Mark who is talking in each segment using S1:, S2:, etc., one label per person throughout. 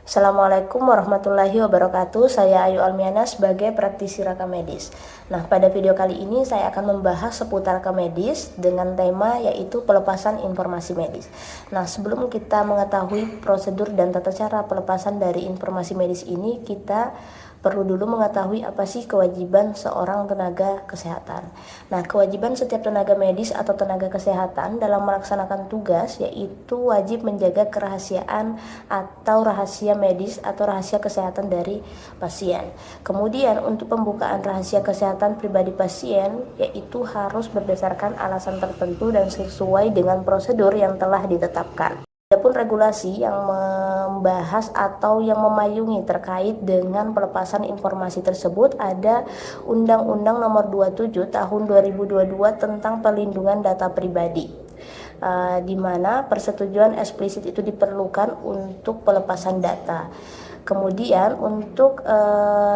S1: Assalamualaikum warahmatullahi wabarakatuh. Saya Ayu Almiana sebagai praktisi rekam medis. Nah, pada video kali ini saya akan membahas seputar rekam medis dengan tema yaitu pelepasan informasi medis. Nah, sebelum kita mengetahui prosedur dan tata cara pelepasan dari informasi medis ini, kita perlu dulu mengetahui apa sih kewajiban seorang tenaga kesehatan. Nah, kewajiban setiap tenaga medis atau tenaga kesehatan dalam melaksanakan tugas yaitu wajib menjaga kerahasiaan atau rahasia medis atau rahasia kesehatan dari pasien. Kemudian untuk pembukaan rahasia kesehatan pribadi pasien yaitu harus berdasarkan alasan tertentu dan sesuai dengan prosedur yang telah ditetapkan. Adapun regulasi yang membahas atau yang memayungi terkait dengan pelepasan informasi tersebut ada Undang-Undang Nomor 27 Tahun 2022 tentang Perlindungan Data Pribadi, di mana persetujuan eksplisit itu diperlukan untuk pelepasan data. Kemudian untuk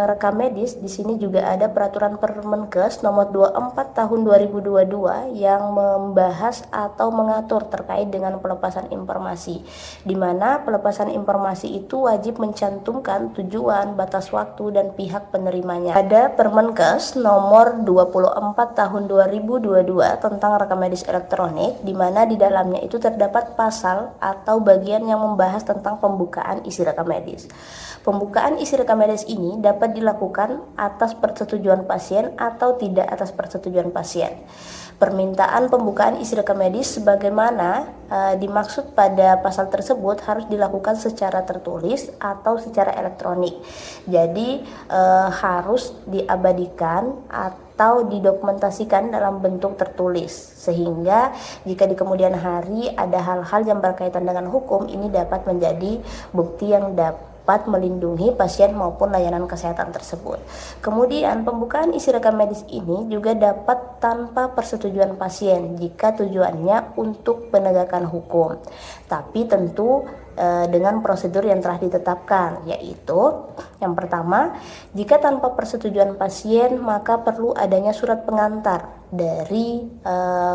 S1: rekam medis di sini juga ada peraturan Permenkes nomor 24 tahun 2022 yang membahas atau mengatur terkait dengan pelepasan informasi, di mana pelepasan informasi itu wajib mencantumkan tujuan, batas waktu dan pihak penerimanya. Ada Permenkes nomor 24 tahun 2022 tentang rekam medis elektronik, di mana di dalamnya itu terdapat pasal atau bagian yang membahas tentang pembukaan isi rekam medis. Pembukaan isi rekam medis ini dapat dilakukan atas persetujuan pasien atau tidak atas persetujuan pasien. Permintaan pembukaan isi rekam medis sebagaimana dimaksud pada pasal tersebut harus dilakukan secara tertulis atau secara elektronik. Jadi harus diabadikan atau didokumentasikan dalam bentuk tertulis, sehingga jika di kemudian hari ada hal-hal yang berkaitan dengan hukum, ini dapat menjadi bukti yang dapat melindungi pasien maupun layanan kesehatan tersebut. Kemudian pembukaan isi rekam medis ini juga dapat tanpa persetujuan pasien jika tujuannya untuk penegakan hukum, tapi tentu dengan prosedur yang telah ditetapkan, yaitu yang pertama, jika tanpa persetujuan pasien maka perlu adanya surat pengantar dari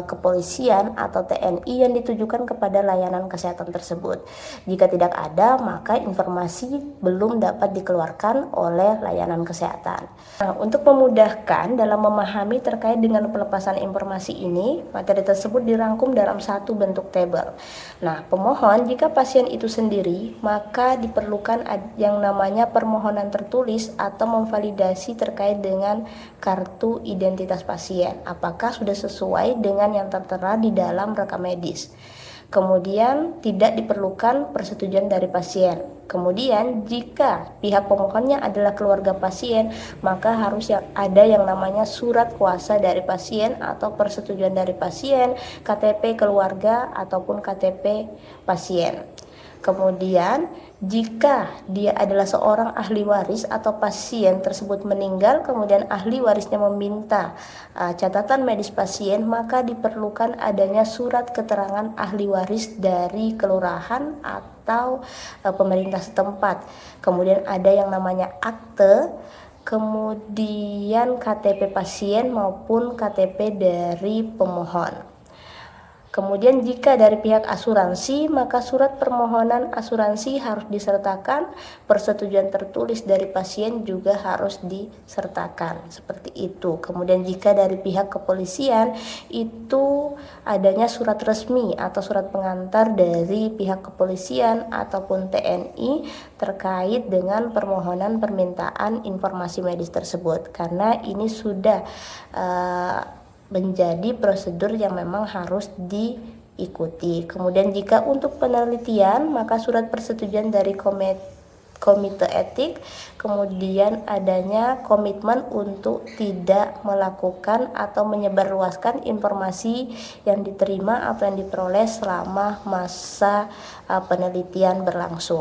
S1: kepolisian atau TNI yang ditujukan kepada layanan kesehatan tersebut. Jika tidak ada, maka informasi belum dapat dikeluarkan oleh layanan kesehatan. Nah, untuk memudahkan dalam memahami terkait dengan pelepasan informasi ini, materi tersebut dirangkum dalam satu bentuk tabel. Nah, pemohon jika pasien itu sendiri, maka diperlukan yang namanya permohonan tertulis atau memvalidasi terkait dengan kartu identitas pasien, apakah sudah sesuai dengan yang tertera di dalam rekam medis. Kemudian tidak diperlukan persetujuan dari pasien. Kemudian jika pihak pemohonnya adalah keluarga pasien, maka harus ada yang namanya surat kuasa dari pasien atau persetujuan dari pasien, KTP keluarga ataupun KTP pasien. Kemudian jika dia adalah seorang ahli waris atau pasien tersebut meninggal, kemudian ahli warisnya meminta catatan medis pasien, maka diperlukan adanya surat keterangan ahli waris dari kelurahan atau pemerintah setempat. Kemudian ada yang namanya akte, kemudian KTP pasien maupun KTP dari pemohon. Kemudian jika dari pihak asuransi, maka surat permohonan asuransi harus disertakan, persetujuan tertulis dari pasien juga harus disertakan, seperti itu. Kemudian jika dari pihak kepolisian, itu adanya surat resmi atau surat pengantar dari pihak kepolisian ataupun TNI terkait dengan permohonan permintaan informasi medis tersebut, karena ini sudah menjadi prosedur yang memang harus diikuti. Kemudian jika untuk penelitian, maka surat persetujuan dari komite etik, kemudian adanya komitmen untuk tidak melakukan atau menyebarluaskan informasi yang diterima atau yang diperoleh selama masa penelitian berlangsung.